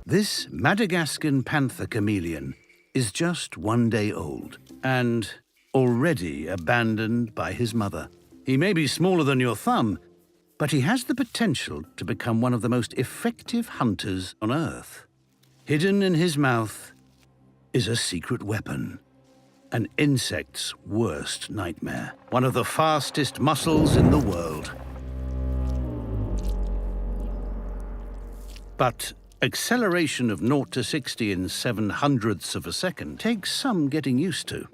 This Madagascan panther chameleon is just 1 day old and already abandoned by his mother. He may be smaller than your thumb, but he has the potential to become one of the most effective hunters on Earth. Hidden in his mouth is a secret weapon, an insect's worst nightmare, one of the fastest muscles in the world. But acceleration of 0 to 60 in 7/100ths of a second takes some getting used to.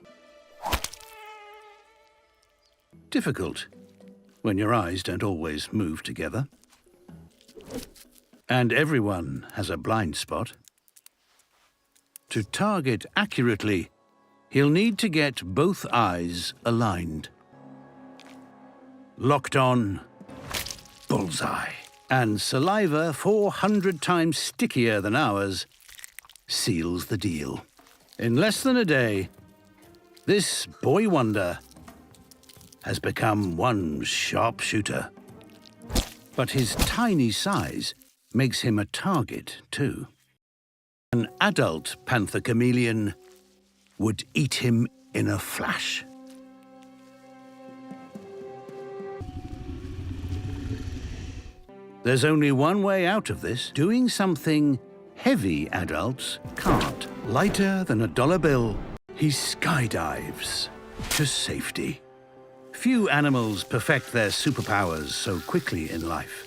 Difficult when your eyes don't always move together. And everyone has a blind spot. To target accurately, he'll need to get both eyes aligned. Locked on, bullseye. And saliva 400 times stickier than ours seals the deal. In less than a day, this boy wonder has become one sharpshooter. But his tiny size makes him a target too. An adult panther chameleon would eat him in a flash. There's only one way out of this, doing something heavy adults can't. Lighter than a dollar bill, he skydives to safety. Few animals perfect their superpowers so quickly in life.